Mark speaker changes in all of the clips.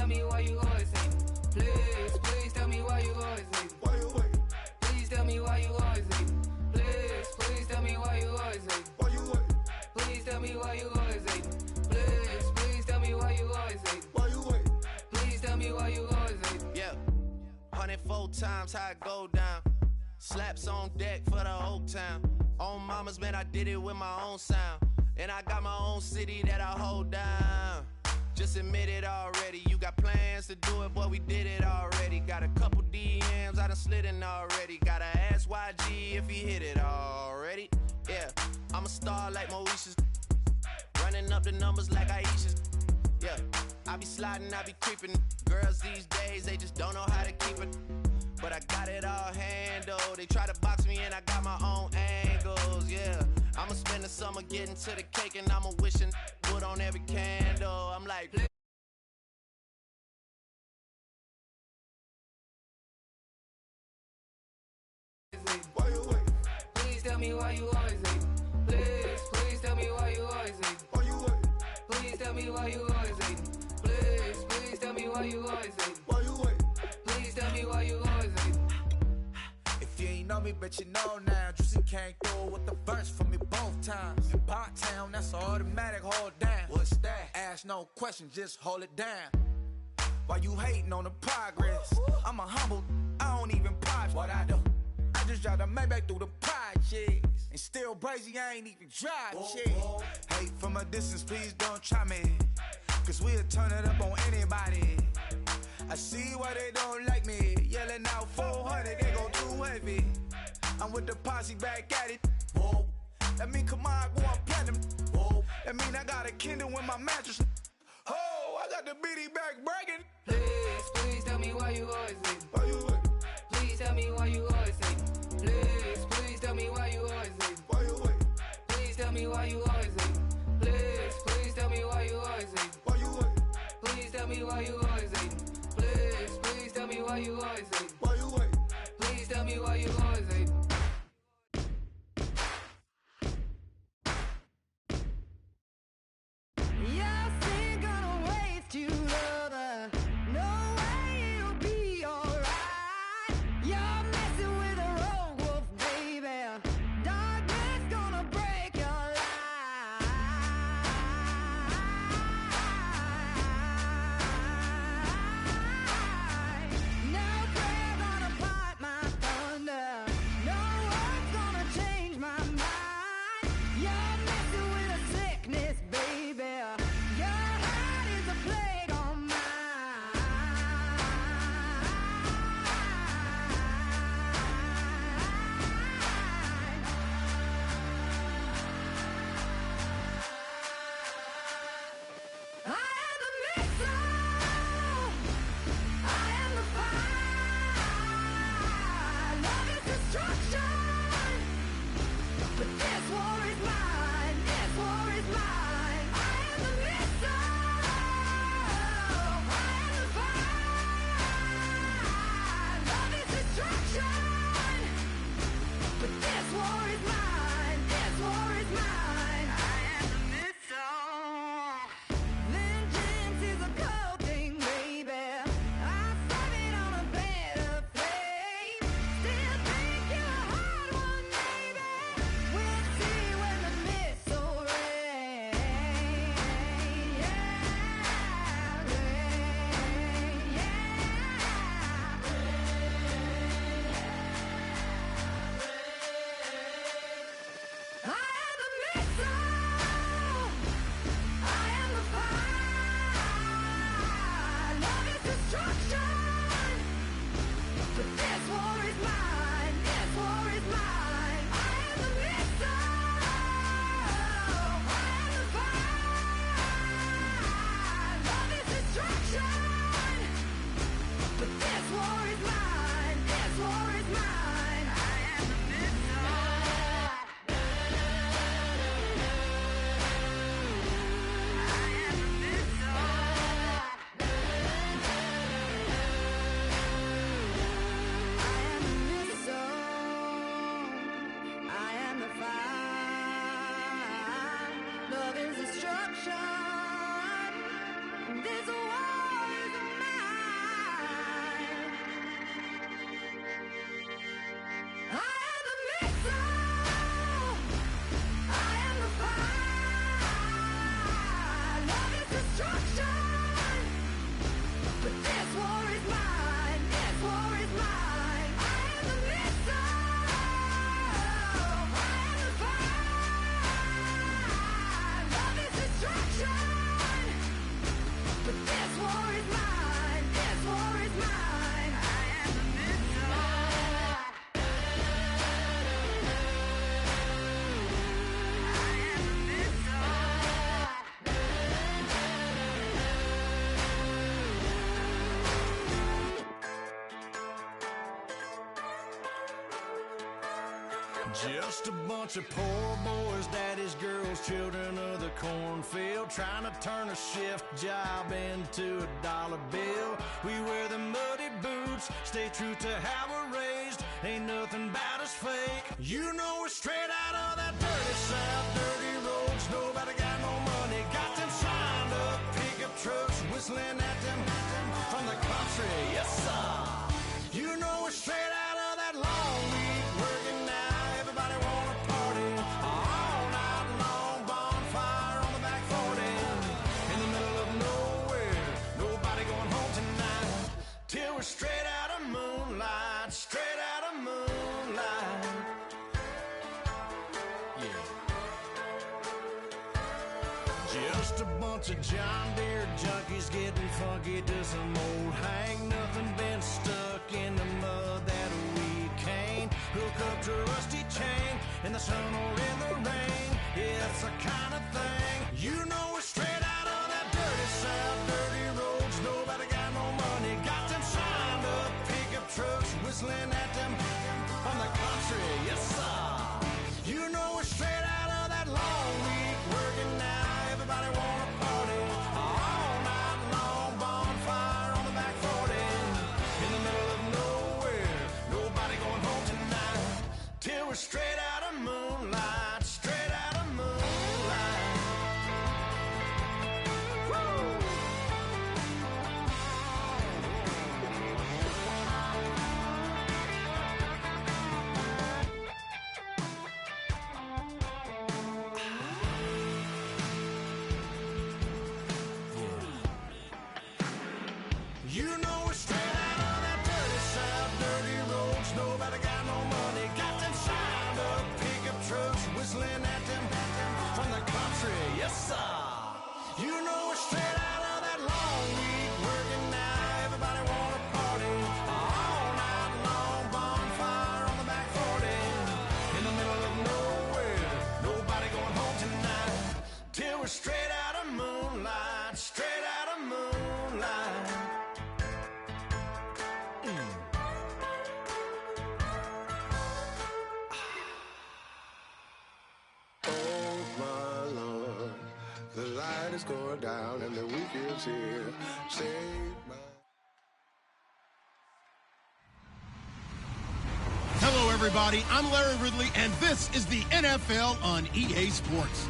Speaker 1: me why you always hate me. Please tell me why you always hate me.
Speaker 2: Why you wait?
Speaker 1: Please tell me why you always hate me. Please tell me why you always hate me.
Speaker 2: Why you wait?
Speaker 1: Please tell me why you always hate me. Please tell me why you always hate me.
Speaker 2: Why you wait?
Speaker 1: Please tell me why you always hate me.
Speaker 3: Yeah, 104 times how it go down. Slaps on deck for the whole town. On mamas, man, I did it with my own sound. And I got my own city that I hold down. Just admit it already. You got plans to do it, boy, we did it already. Got a couple DMs, I done slid in already. Gotta ask YG if he hit it already. Yeah, I'm a star like Moesha's. Running up the numbers like Aisha's. Yeah, I be sliding, I be creeping. Girls these days, they just don't know how to keep it. But I got it all handled. They try to box me and I got my own angles, yeah. I'ma spend the summer getting to the cake and I'ma wishing wood on every candle. I'm like,
Speaker 2: Why you wait?
Speaker 1: Please tell me why you always hate me. Please tell me why you always hate me.
Speaker 2: Why you wait?
Speaker 1: Please tell me why you always hate me. Please tell me why you always hate me.
Speaker 2: Why you wait?
Speaker 1: Please tell me why you always hate me.
Speaker 4: If you ain't know me, but you know now. Juicy came through with the verse for me both times. In Bot Town, that's automatic, hold down. What's that? Ask no question, just hold it down. Why you hating on the progress? I'm a humble, I don't even pause what I do. I just drive the Maybach through the projects. And still brazy, I ain't even drive shit. Hate from a distance, please don't try me. Cause we'll turn it up on anybody. I see why they don't like me. Yelling out 400, they go too heavy. I'm with the posse back at it. Whoa. That mean come on, go on platinum. Whoa. That mean I got a Kindle in my mattress. Oh, I got the BD back bragging.
Speaker 1: Please tell me why you always hate me.
Speaker 2: Why you wait?
Speaker 1: Please tell me why you always hate me. Please tell me why you always hate me.
Speaker 2: Why you wait?
Speaker 1: Please tell me why you always hate me. Please tell me why you always hate me.
Speaker 2: Why you wait?
Speaker 1: Please tell me why you always hate me. Please tell me why you always hate me.
Speaker 2: Why you wait?
Speaker 1: Please tell me why you always hate me.
Speaker 5: You're still gonna waste you, lover. No way it'll be alright. You're messing with a rogue wolf, baby. Darkness gonna break your life. No prayer gonna part my thunder.
Speaker 6: Just a bunch of poor boys, daddy's girls, children of the cornfield, trying to turn a shift job into a dollar bill. We wear the muddy boots, stay true to how we're raised. Ain't nothing about us fake. You know we're straight out of that dirty south, dirty roads. Nobody got no money, got them signed up pickup trucks, whistling at them from the country. Yes, sir. You know we're straight out of that long week working now. Everybody wanna party all night long. Bonfire on the back 40 in the middle of nowhere. Nobody going home tonight till we're straight out of moonlight. Straight out of moonlight. Yeah. Just a bunch of John Deere junkies getting funky to some old hang. Nothing been stuck in the mud that we can't hook up to a rusty chain in the sun or in the rain. Yeah, it's the kind of thing. You know we're straight out of that dirty south, dirty roads. Nobody got no money, got them signed up pickup trucks, whistling at them from the country. Yes, sir. You know we're straight out of that long week working now. Everybody wanna party all night long. Bonfire on the back 40 in the middle of nowhere. Nobody going home tonight till we're straight out of moonlight. Straight out of moonlight. Woo! You know we're straight out of that dirty south, dirty roads. Nobody got no money, got them signed up pickup trucks, whistling at them from the country. Yes, sir. You know we're straight out of that long week working now. Everybody wanna party all night long. Bonfire on the back 40 in the middle of nowhere. Nobody going home tonight till we're straight out of moonlight. Straight out of moonlight.
Speaker 2: Oh my Lord, the light is going down and the weekend's here. Save my...
Speaker 7: Hello, everybody. I'm Larry Ridley, and this is the NFL on EA Sports.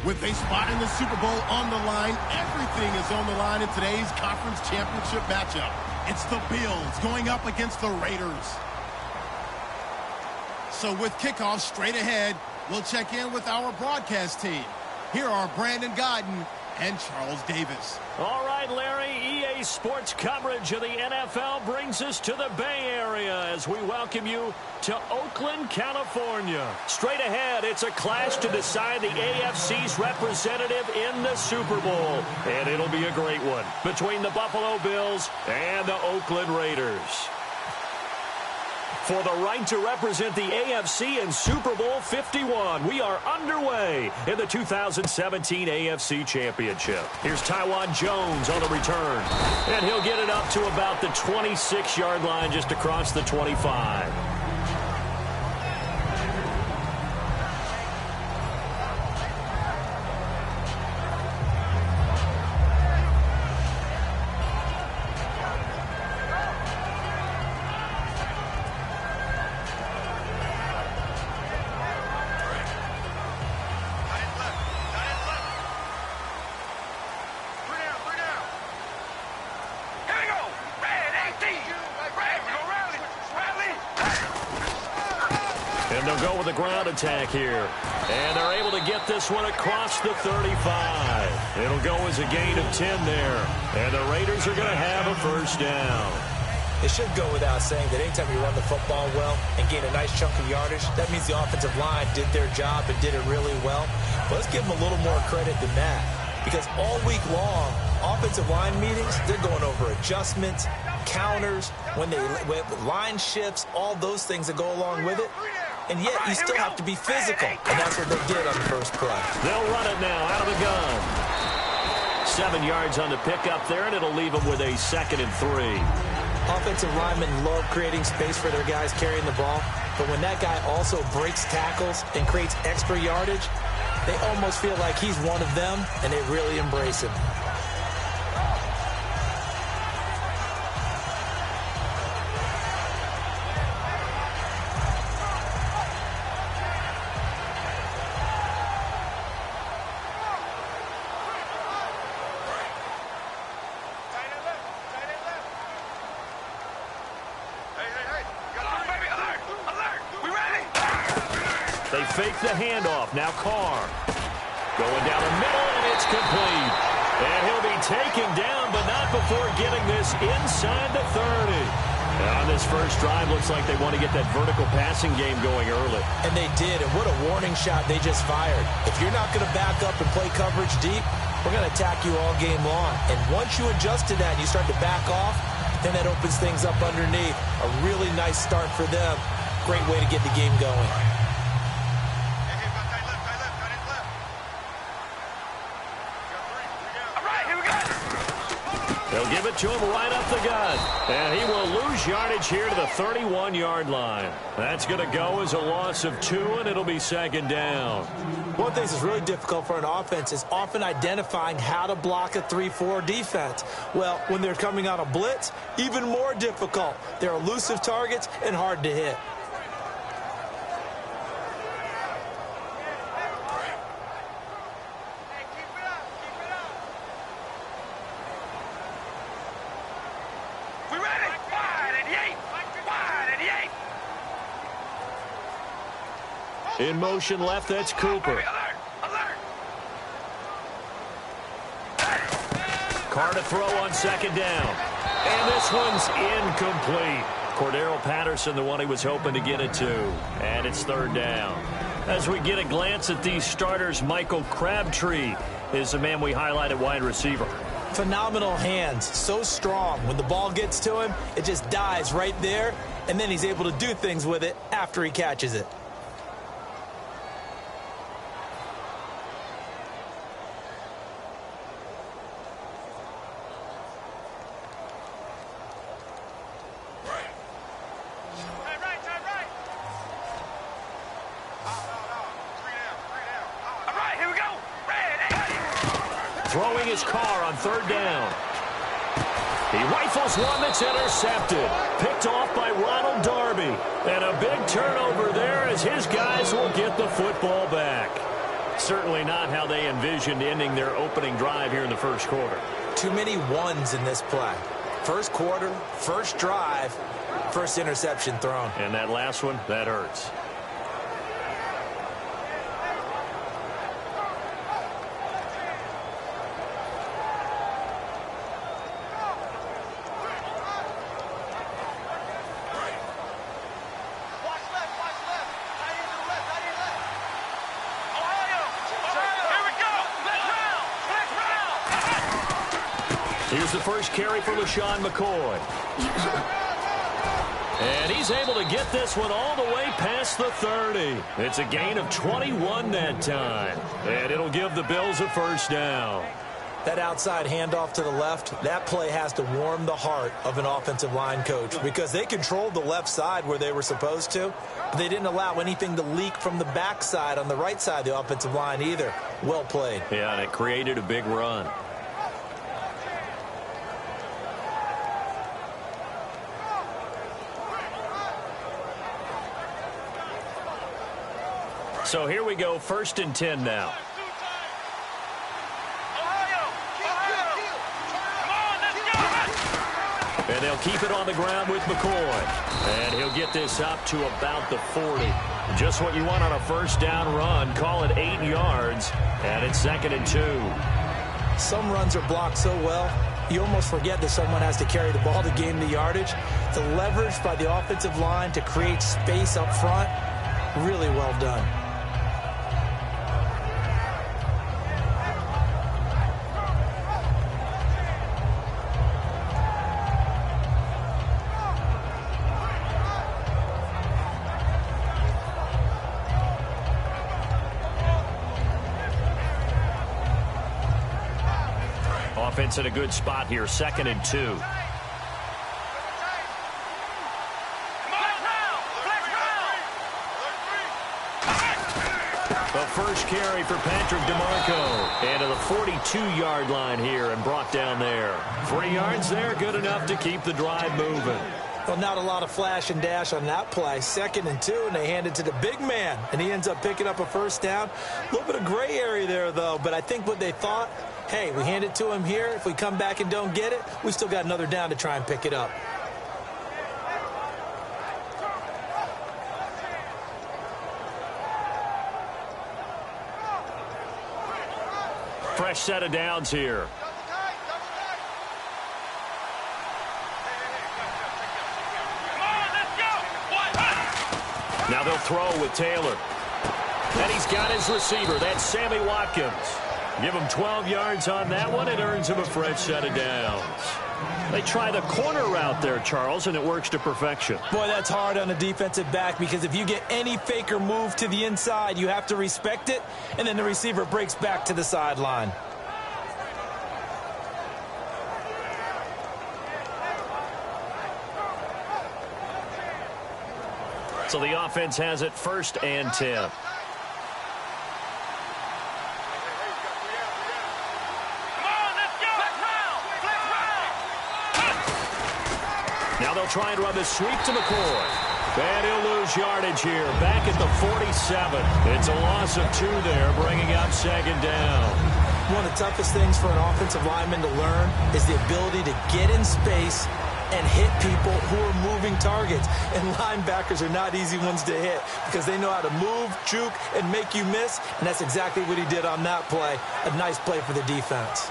Speaker 7: With a spot in the Super Bowl on the line, everything is on the line in today's conference championship matchup. It's the Bills going up against the Raiders. So with kickoff straight ahead, we'll check in with our broadcast team. Here are Brandon Godden and Charles Davis.
Speaker 8: All right, Larry, EA Sports coverage of the NFL brings us to the Bay Area as we welcome you to Oakland, California. Straight ahead, it's a clash to decide the AFC's representative in the Super Bowl. And it'll be a great one between the Buffalo Bills and the Oakland Raiders. For the right to represent the AFC in Super Bowl 51, we are underway in the 2017 AFC Championship. Here's Tywan Jones on the return, and he'll get it up to about the 26-yard line just across the 25. And they'll go with a ground attack here. And they're able to get this one across the 35. It'll go as a gain of 10 there. And the Raiders are going to have a first down.
Speaker 9: It should go without saying that anytime you run the football well and gain a nice chunk of yardage, that means the offensive line did their job and did it really well. But let's give them a little more credit than that. Because all week long, offensive line meetings, they're going over adjustments, counters, when line shifts, all those things that go along with it. And yet, you still have to be physical. And that's what they did on the first play.
Speaker 8: They'll run it now out of the gun. 7 yards on the pickup there, and it'll leave them with a 2nd and 3.
Speaker 9: Offensive linemen love creating space for their guys carrying the ball. But when that guy also breaks tackles and creates extra yardage, they almost feel like he's one of them, and they really embrace him.
Speaker 8: They fake the handoff. Now Carr. Going down the middle, and it's complete. And he'll be taken down, but not before getting this inside the 30. And on this first drive, looks like they want to get that vertical passing game going early.
Speaker 9: And they did, and what a warning shot they just fired. If you're not going to back up and play coverage deep, we're going to attack you all game long. And once you adjust to that and you start to back off, then that opens things up underneath. A really nice start for them. Great way to get the game going.
Speaker 8: They'll give it to him right up the gut. And he will lose yardage here to the 31-yard line. That's going to go as a loss of 2, and it'll be second down.
Speaker 9: One thing that's really difficult for an offense is often identifying how to block a 3-4 defense. Well, when they're coming on a blitz, even more difficult. They're elusive targets and hard to hit.
Speaker 8: In motion left, that's Cooper. Carr to throw on second down. And this one's incomplete. Cordero Patterson, the one he was hoping to get it to. And it's third down. As we get a glance at these starters, Michael Crabtree is the man we highlighted wide receiver.
Speaker 9: Phenomenal hands, so strong. When the ball gets to him, it just dies right there, and then he's able to do things with it after he catches it.
Speaker 8: Throwing his Carr on third down. He rifles one that's intercepted. Picked off by Ronald Darby. And a big turnover there as his guys will get the football back. Certainly not how they envisioned ending their opening drive here in the first quarter.
Speaker 9: Too many ones in this play. First quarter, first drive, first interception thrown.
Speaker 8: And that last one, that hurts. Here's the first carry for LaShawn McCoy. And he's able to get this one all the way past the 30. It's a gain of 21 that time. And it'll give the Bills a first down.
Speaker 9: That outside handoff to the left, that play has to warm the heart of an offensive line coach because they controlled the left side where they were supposed to, but they didn't allow anything to leak from the backside on the right side of the offensive line either. Well played.
Speaker 8: Yeah, and it created a big run. So here we go, 1st and 10 now. And they'll keep it on the ground with McCoy. And he'll get this up to about the 40. Just what you want on a first down run. Call it 8 yards. And it's 2nd and 2.
Speaker 9: Some runs are blocked so well, you almost forget that someone has to carry the ball to gain the yardage. The leverage by the offensive line to create space up front, really well done.
Speaker 8: Offense in a good spot here, 2nd and 2. The first carry for Patrick DeMarco. And to the 42-yard line here and brought down there. 3 yards there, good enough to keep the drive moving.
Speaker 9: Well, not a lot of flash and dash on that play. 2nd and 2, and they hand it to the big man. And he ends up picking up a first down. A little bit of gray area there, though. But I think what they thought, hey, we hand it to him here. If we come back and don't get it, we still got another down to try and pick it up.
Speaker 8: Fresh set of downs here. Now they'll throw with Taylor. And he's got his receiver. That's Sammy Watkins. Give him 12 yards on that one. It earns him a fresh set of downs. They try the corner route there, Charles, and it works to perfection.
Speaker 9: Boy, that's hard on a defensive back because if you get any fake or move to the inside, you have to respect it, and then the receiver breaks back to the sideline.
Speaker 8: So the offense has it 1st and 10. Now they'll try and run the sweep to McCoy. And he'll lose yardage here. Back at the 47. It's a loss of 2 there, bringing up 2nd down.
Speaker 9: One of the toughest things for an offensive lineman to learn is the ability to get in space and hit people who are moving targets. And linebackers are not easy ones to hit because they know how to move, juke, and make you miss. And that's exactly what he did on that play. A nice play for the defense.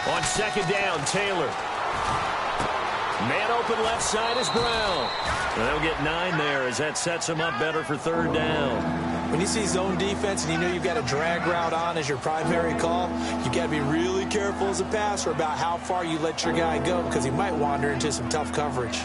Speaker 8: On 2nd down, Taylor. Man open left side is Brown. And they'll get 9 there as that sets him up better for 3rd down.
Speaker 9: When you see zone defense and you know you've got a drag route on as your primary call, you've got to be really careful as a passer about how far you let your guy go because he might wander into some tough coverage.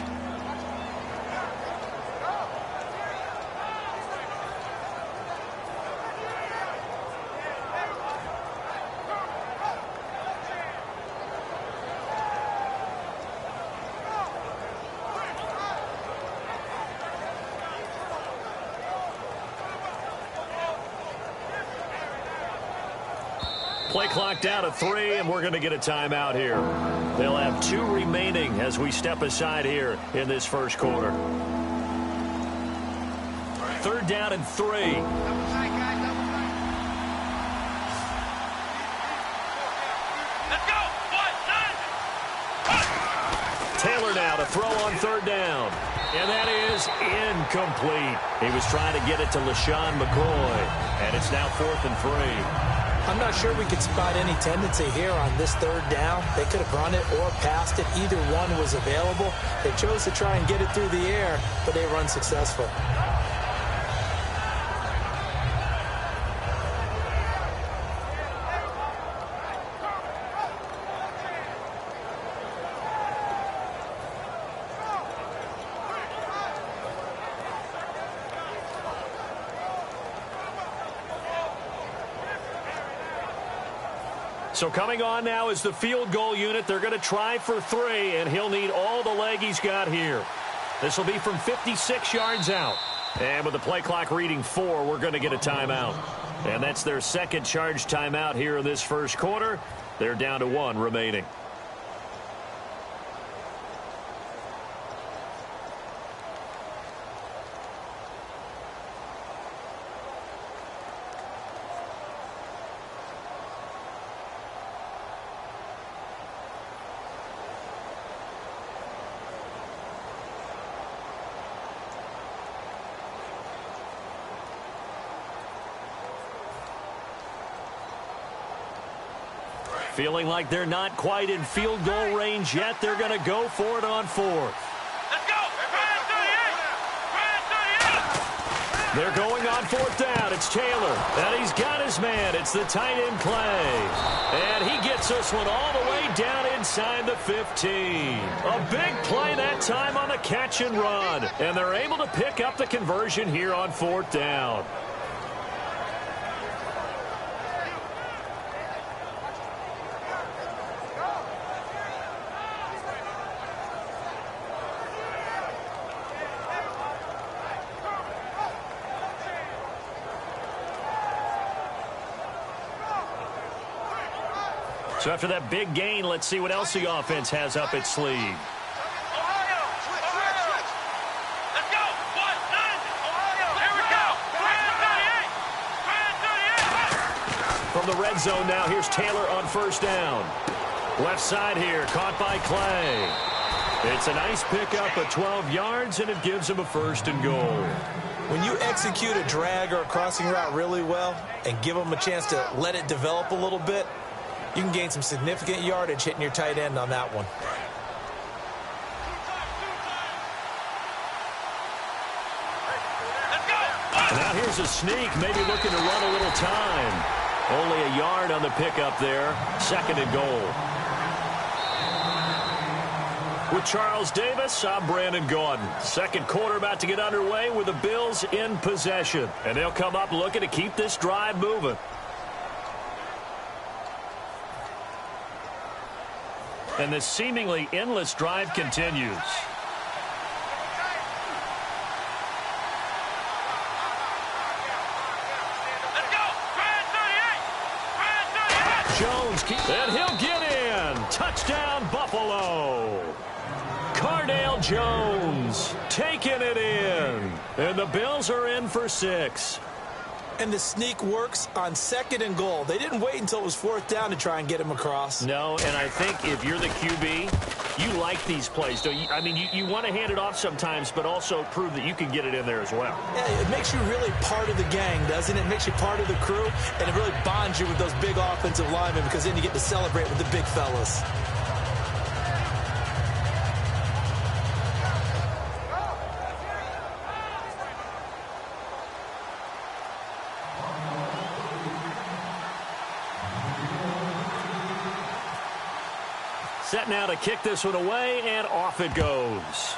Speaker 8: Play clock down to 3, and we're going to get a timeout here. They'll have 2 remaining as we step aside here in this first quarter. 3rd down and 3. Taylor now to throw on 3rd down. And that is incomplete. He was trying to get it to LaShawn McCoy. And it's now 4th and 3.
Speaker 9: I'm not sure we could spot any tendency here on this 3rd down. They could have run it or passed it. Either one was available. They chose to try and get it through the air, but they were unsuccessful.
Speaker 8: So coming on now is the field goal unit. They're going to try for 3, and he'll need all the leg he's got here. This will be from 56 yards out. And with the play clock reading 4, we're going to get a timeout. And that's their 2nd charge timeout here in this first quarter. They're down to 1 remaining. Feeling like they're not quite in field goal range yet. They're going to go for it on 4th.
Speaker 10: Let's go!
Speaker 8: They're going on fourth down. It's Taylor. And he's got his man. It's the tight end Clay. And he gets this one all the way down inside the 15. A big play that time on the catch and run. And they're able to pick up the conversion here on fourth down. So after that big gain, let's see what else the offense has up its sleeve.
Speaker 10: Ohio, let's go. 1-9. Ohio. Here we go. 38.
Speaker 8: From the red zone now, here's Taylor on first down. Left side here, caught by Clay. It's a nice pickup of 12 yards, and it gives him a first and goal.
Speaker 9: When you execute a drag or a crossing route really well and give them a chance to let it develop a little bit, you can gain some significant yardage hitting your tight end on that one.
Speaker 8: Now here's a sneak, maybe looking to run a little time. Only a yard on the pickup there. Second and goal. With Charles Davis, I'm Brandon Gaudin. Second quarter about to get underway with the Bills in possession. And they'll come up looking to keep this drive moving. And this seemingly endless drive continues. Jones, and he'll get in. Touchdown, Buffalo. Cardale Jones taking it in. And the Bills are in for 6.
Speaker 9: And the sneak works on second and goal. They didn't wait until it was fourth down to try and get him across.
Speaker 8: No, and I think if you're the QB, you like these plays. Don't you? I mean, you want to hand it off sometimes, but also prove that you can get it in there as well.
Speaker 9: Yeah, it makes you really part of the gang, doesn't it? It makes you part of the crew, and it really bonds you with those big offensive linemen because then you get to celebrate with the big fellas.
Speaker 8: Set now to kick this one away, and off it goes.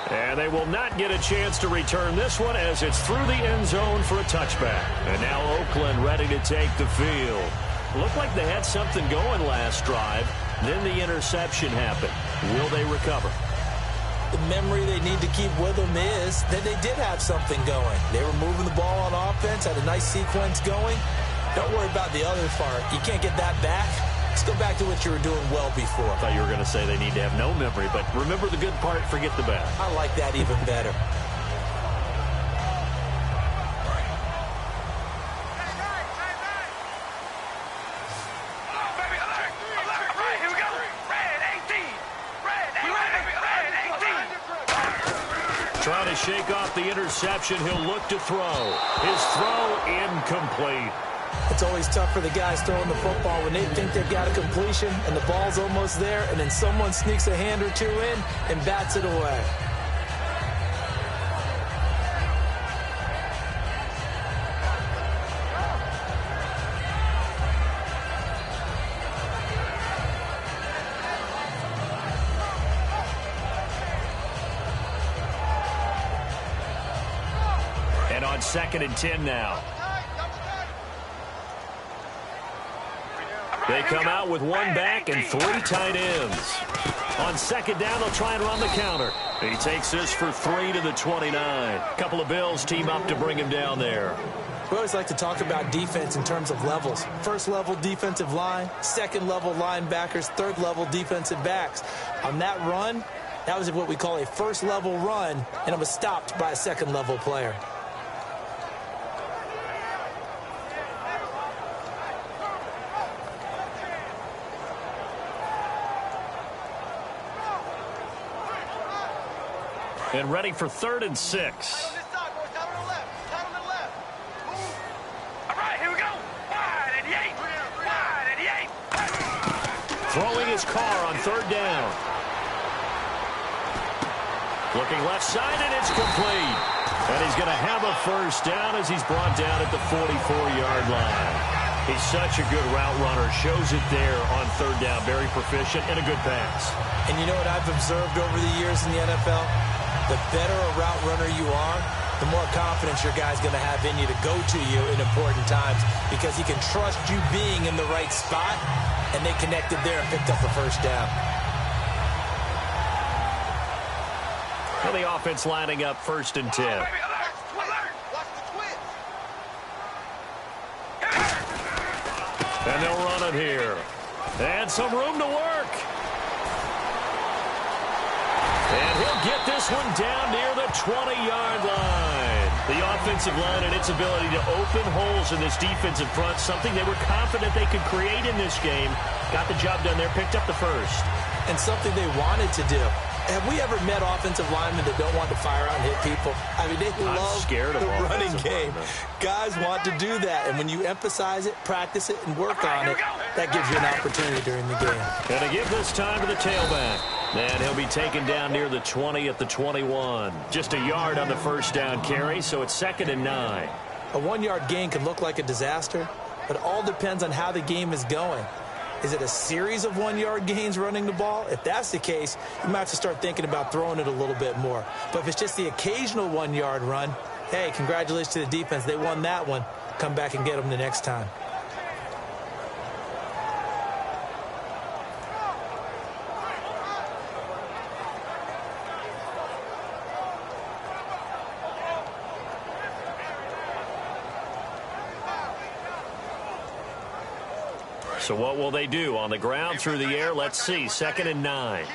Speaker 8: And they will not get a chance to return this one as it's through the end zone for a touchback. And now Oakland ready to take the field. Looked like they had something going last drive. Then the interception happened. Will they recover?
Speaker 9: The memory they need to keep with them is that they did have something going. They were moving the ball on offense, had a nice sequence going. Don't worry about the other part. You can't get that back. Let's go back to what you were doing well before.
Speaker 8: I thought you were going to say they need to have no memory, but remember the good part, forget the bad.
Speaker 9: I like that even better.
Speaker 8: Trying to shake off the interception. He'll look to throw. His throw incomplete.
Speaker 9: It's always tough for the guys throwing the football when they think they've got a completion and the ball's almost there, and then someone sneaks a hand or two in and bats it away.
Speaker 8: And on 2nd and 10 now. They come out with one back and 3 tight ends. On 2nd down, they'll try and run the counter. He takes this for 3 to the 29. A couple of Bills team up to bring him down there.
Speaker 9: We always like to talk about defense in terms of levels. First level defensive line, second level linebackers, third level defensive backs. On that run, that was what we call a first level run, and it was stopped by a second level player.
Speaker 8: And ready for 3rd and 6. Throwing his car on 3rd down. Looking left side, and it's complete. And he's going to have a first down as he's brought down at the 44-yard line. He's such a good route runner. Shows it there on third down. Very proficient and a good pass.
Speaker 9: And you know what I've observed over the years in the NFL? The better a route runner you are, the more confidence your guy's going to have in you to go to you in important times because he can trust you being in the right spot, and they connected there and picked up a first down.
Speaker 8: Well, the offense lining up 1st and 10. And they'll run it here. And some room to work. And he'll get this one down near the 20-yard line. The offensive line and its ability to open holes in this defensive front, something they were confident they could create in this game. Got the job done there, picked up the first.
Speaker 9: And something they wanted to do. Have we ever met offensive linemen that don't want to fire out and hit people? I mean, they love the running game. Guys want to do that, and when you emphasize it, practice it, and work on it, that gives you an opportunity during the game.
Speaker 8: And to give this time to the tailback. And he'll be taken down near the 20 at the 21. Just a yard on the first down carry, so it's 2nd and 9.
Speaker 9: A 1-yard gain can look like a disaster, but it all depends on how the game is going. Is it a series of 1-yard gains running the ball? If that's the case, you might have to start thinking about throwing it a little bit more. But if it's just the occasional 1-yard run, hey, congratulations to the defense. They won that one. Come back and get them the next time.
Speaker 8: So what will they do? On the ground, through the air, let's see. 2nd and 9.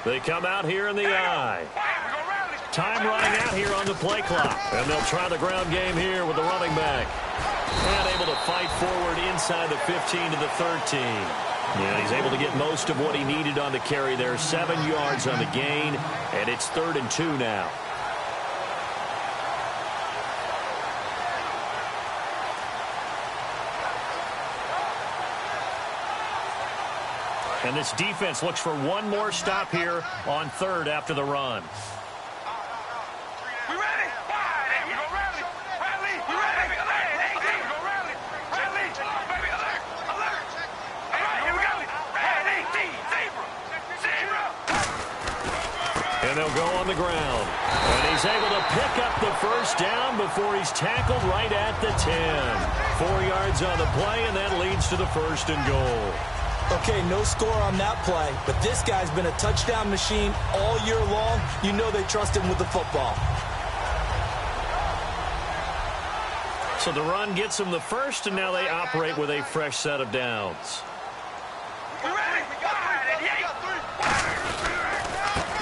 Speaker 8: They come out here in the eye. Time running out here on the play clock. And they'll try the ground game here with the running back. And able to fight forward inside the 15 to the 13. Yeah, he's able to get most of what he needed on the carry there. 7 yards on the gain. And it's 3rd and 2 now. And this defense looks for one more stop here on 3rd after the run.
Speaker 10: We ready? Hey, we go rally. Rally. We ready? Hey, we go rally. Rally. Baby, alert. Alert. All right, here we go. Rally. Zebra. Zebra.
Speaker 8: And they'll go on the ground. And he's able to pick up the first down before he's tackled right at the 10. 4 yards on the play, and that leads to the 1st and goal.
Speaker 9: Okay, no score on that play, but this guy's been a touchdown machine all year long. You know they trust him with the football.
Speaker 8: So the run gets him the first, and now they operate with a fresh set of downs.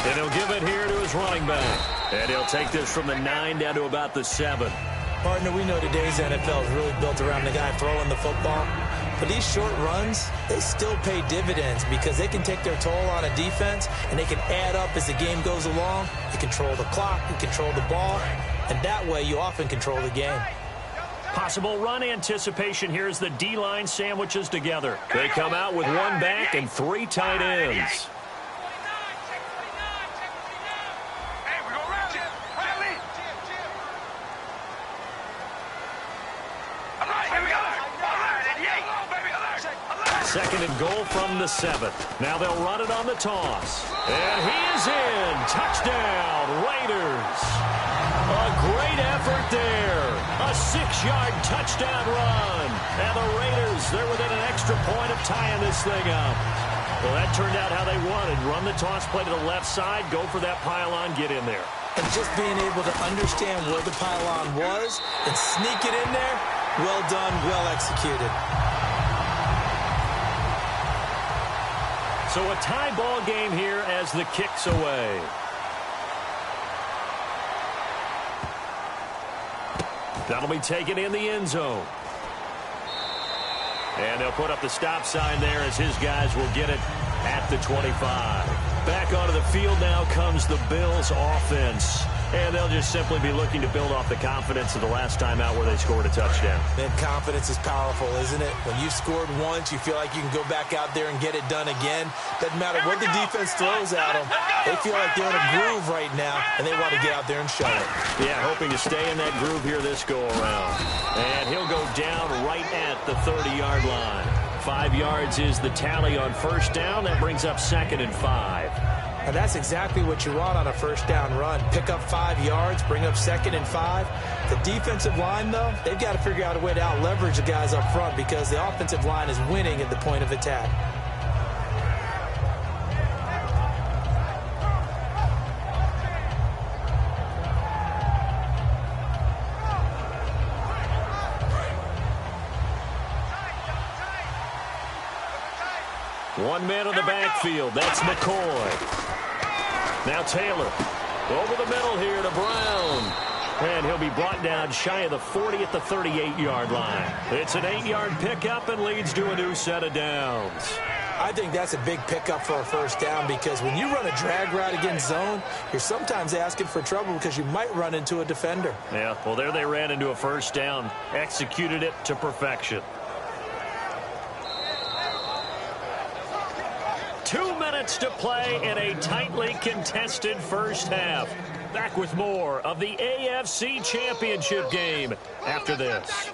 Speaker 8: And he'll give it here to his running back. And he'll take this from the 9 down to about the 7.
Speaker 9: Partner, we know today's NFL is really built around the guy throwing the football. But these short runs, they still pay dividends because they can take their toll on a defense, and they can add up as the game goes along. You control the clock, you control the ball, and that way you often control the game.
Speaker 8: Possible run anticipation here as the D-line sandwiches together. They come out with 1 back and 3 tight ends. Second and goal from the 7th. Now they'll run it on the toss. And he is in. Touchdown, Raiders. A great effort there. A 6-yard touchdown run. And the Raiders, they're within an extra point of tying this thing up. Well, that turned out how they wanted. Run the toss play to the left side, go for that pylon, get in there.
Speaker 9: And just being able to understand where the pylon was and sneak it in there, well done, well executed.
Speaker 8: So a tie ball game here as the kick's away. That'll be taken in the end zone. And they'll put up the stop sign there as his guys will get it at the 25. Back onto the field now comes the Bills offense. And they'll just simply be looking to build off the confidence of the last time out where they scored a touchdown.
Speaker 9: Man, confidence is powerful, isn't it? When you've scored once, you feel like you can go back out there and get it done again. Doesn't matter what the defense throws at them. They feel like they're in a groove right now, and they want to get out there and show it.
Speaker 8: Yeah, hoping to stay in that groove here this go-around. And he'll go down right at the 30-yard line. 5 yards is the tally on first down. That brings up 2nd and 5.
Speaker 9: And that's exactly what you want on a first down run. Pick up 5 yards, bring up 2nd and 5. The defensive line, though, they've got to figure out a way to out-leverage the guys up front because the offensive line is winning at the point of attack.
Speaker 8: One man on the backfield. That's McCoy. Now Taylor. Over the middle here to Brown. And he'll be brought down shy of the 40 at the 38-yard line. It's an 8-yard pickup and leads to a new set of downs.
Speaker 9: I think that's a big pickup for a first down because when you run a drag route against zone, you're sometimes asking for trouble because you might run into a defender.
Speaker 8: Yeah, well, there they ran into a first down. Executed it to perfection. 2 minutes to play in a tightly contested first half. Back with more of the AFC Championship game after this.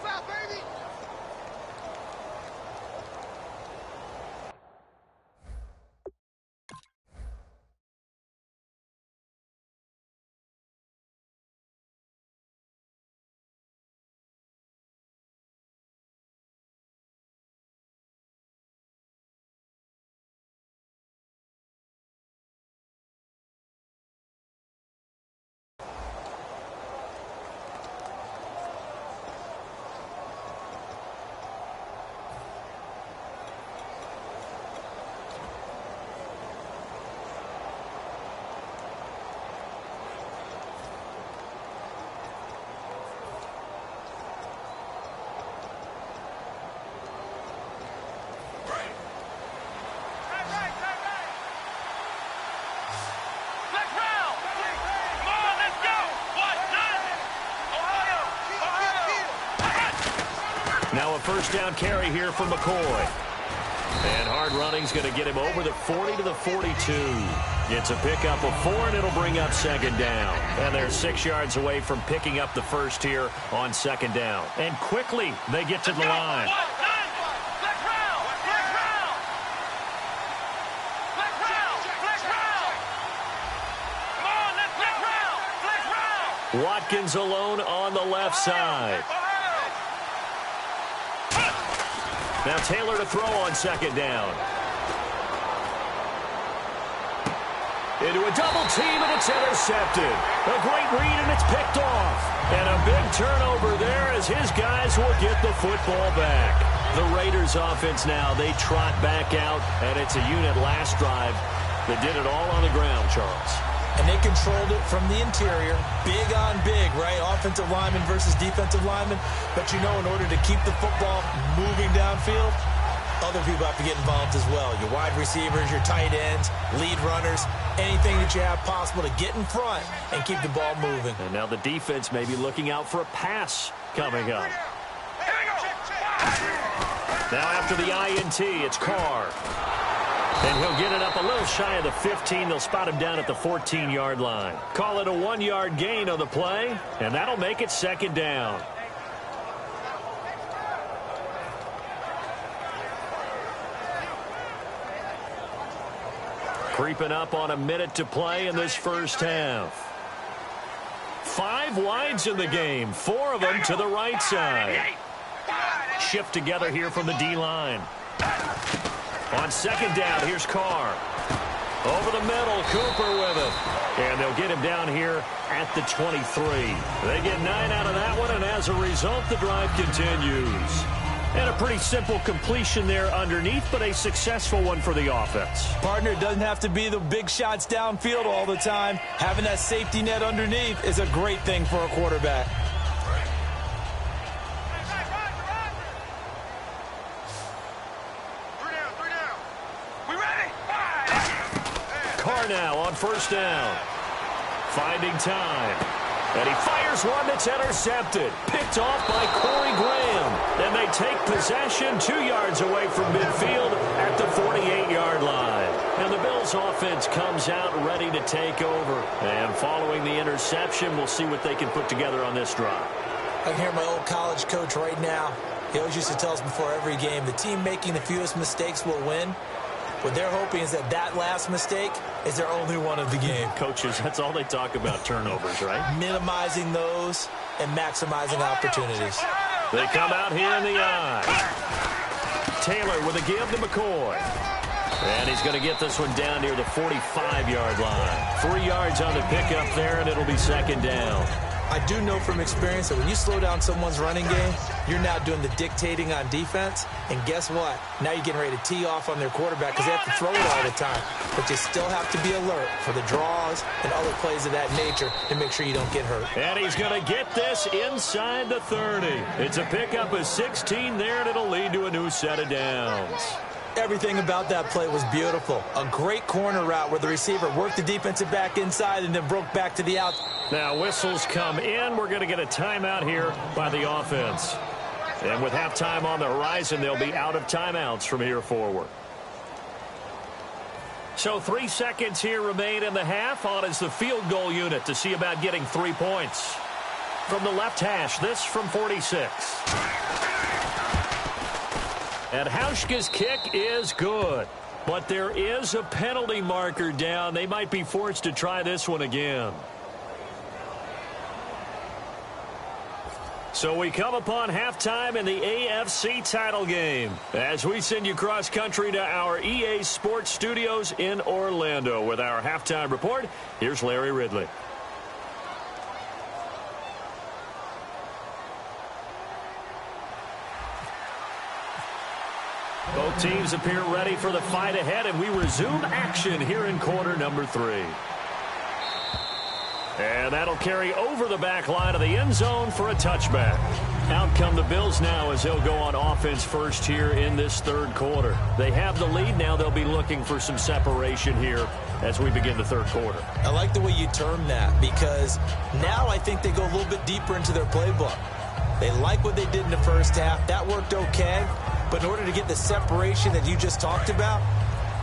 Speaker 8: Now a first down carry here for McCoy. And hard running's going to get him over the 40 to the 42. It's a pickup of 4, and it'll bring up 2nd down. And they're 6 yards away from picking up the first here on 2nd down. And quickly they get to the line. Watkins alone on the left side. Now Taylor to throw on 2nd down. Into a double team, and it's intercepted. A great read, and it's picked off. And a big turnover there as his guys will get the football back. The Raiders offense now, they trot back out, and it's a unit last drive that did it all on the ground, Charles.
Speaker 9: And they controlled it from the interior. Big on big, right? Offensive lineman versus defensive lineman. But you know, in order to keep the football moving downfield, other people have to get involved as well. Your wide receivers, your tight ends, lead runners, anything that you have possible to get in front and keep the ball moving.
Speaker 8: And now the defense may be looking out for a pass coming up. Now after the INT, it's Carr. And he'll get it up a little shy of the 15. They'll spot him down at the 14-yard line. Call it a 1-yard gain on the play, and that'll make it 2nd down. Creeping up on a minute to play in this first half. 5 wides in the game, 4 of them to the right side. Shift together here from the D-line. On 2nd down, here's Carr. Over the middle, Cooper with it. And they'll get him down here at the 23. They get 9 out of that one, and as a result, the drive continues. And a pretty simple completion there underneath, but a successful one for the offense.
Speaker 9: Partner, it doesn't have to be the big shots downfield all the time. Having that safety net underneath is a great thing for a quarterback.
Speaker 8: Carr now on first down. finding time. And he fires one that's intercepted. Picked off by Corey Graham. And they take possession 2 yards away from midfield at the 48-yard line. And the Bills offense comes out ready to take over. And following the interception, we'll see what they can put together on this drive.
Speaker 9: I can hear my old college coach right now. He always used to tell us before every game, the team making the fewest mistakes will win. What they're hoping is that last mistake is their only one of the game.
Speaker 8: Coaches, that's all they talk about, turnovers, right?
Speaker 9: Minimizing those and maximizing opportunities.
Speaker 8: They come out here in the eye. Taylor with a give to McCoy. And he's going to get this one down near the 45-yard line. 3 yards on the pickup there, and it'll be second down.
Speaker 9: I do know from experience that when you slow down someone's running game, you're now doing the dictating on defense. And guess what? Now you're getting ready to tee off on their quarterback because they have to throw it all the time. But you still have to be alert for the draws and other plays of that nature to make sure you don't get hurt.
Speaker 8: And he's going to get this inside the 30. It's a pickup of 16 there, and it'll lead to a new set of downs.
Speaker 9: Everything about that play was beautiful. A great corner route where the receiver worked the defensive back inside and then broke back to the out.
Speaker 8: Now whistles come in. We're going to get a timeout here by the offense. And with halftime on the horizon, they'll be out of timeouts from here forward. So 3 seconds here remain in the half. On is the field goal unit to see about getting 3 points. From the left hash, this from 46. And Hauschka's kick is good. But there is a penalty marker down. They might be forced to try this one again. So we come upon halftime in the AFC title game as we send you cross country to our EA Sports Studios in Orlando with our halftime report. Here's Larry Ridley. Both teams appear ready for the fight ahead, and we resume action here in quarter number 3. And that'll carry over the back line of the end zone for a touchback. Out come the Bills now as they'll go on offense first here in this third quarter. They have the lead now. They'll be looking for some separation here as we begin the third quarter.
Speaker 9: I like the way you term that because now I think they go a little bit deeper into their playbook. They like what they did in the first half. That worked okay. But in order to get the separation that you just talked about,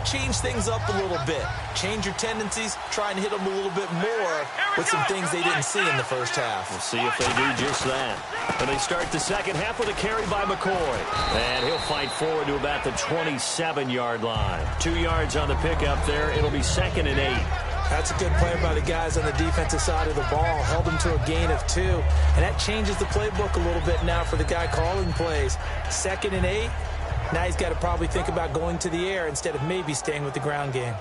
Speaker 9: change things up a little bit. Change your tendencies. Try and hit them a little bit more with some things they didn't see in the first half.
Speaker 8: We'll see if they do just that. And they start the second half with a carry by McCoy. And he'll fight forward to about the 27-yard line. 2 yards on the pickup there. It'll be second and 8.
Speaker 9: That's a good play by the guys on the defensive side of the ball. Held them to a gain of 2. And that changes the playbook a little bit now for the guy calling plays. Second and 8. Now he's got to probably think about going to the air instead of maybe staying with the ground game.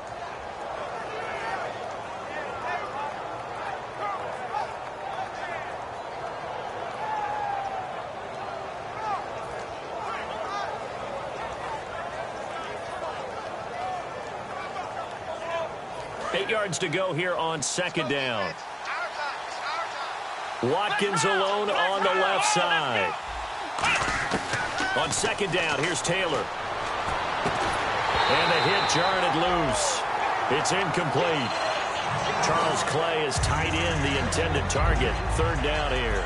Speaker 8: Eight yards to go here on second down. Watkins alone on the left side. On second down, here's Taylor. And the hit jarred it loose. It's incomplete. Charles Clay has tied in the intended target. Third down here.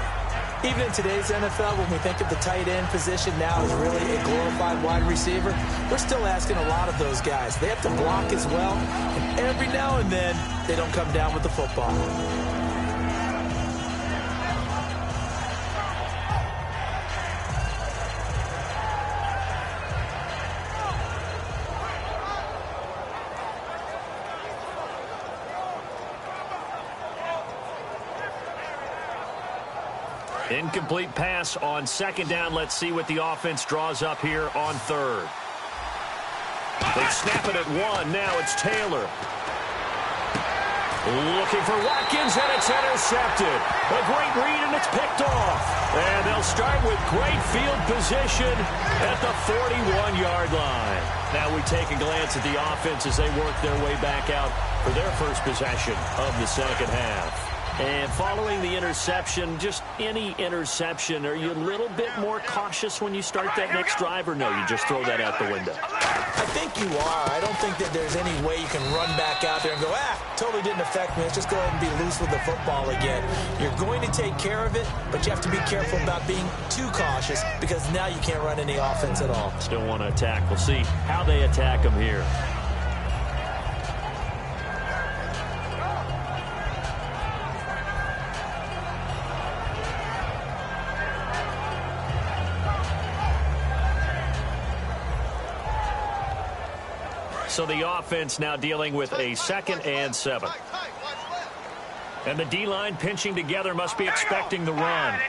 Speaker 9: Even in today's NFL, when we think of the tight end position now as really a glorified wide receiver, we're still asking a lot of those guys. They have to block as well, and every now and then, they don't come down with the football.
Speaker 8: Incomplete pass on second down. Let's see what the offense draws up here on third. They snap it at 1. Now it's Taylor. Looking for Watkins, and it's intercepted. A great read, and it's picked off. And they'll start with great field position at the 41-yard line. Now we take a glance at the offense as they work their way back out for their first possession of the second half. And following the interception, just any interception, are you a little bit more cautious when you start that next drive, or no, you just throw that out the window?
Speaker 9: I think you are. I don't think that there's any way you can run back out there and go, totally didn't affect me. Let's just go ahead and be loose with the football again. You're going to take care of it, but you have to be careful about being too cautious because now you can't run any offense at all.
Speaker 8: Still want to attack. We'll see how they attack them here. So the offense now dealing with a 2nd and 7. And the D-line pinching together, must be expecting the run.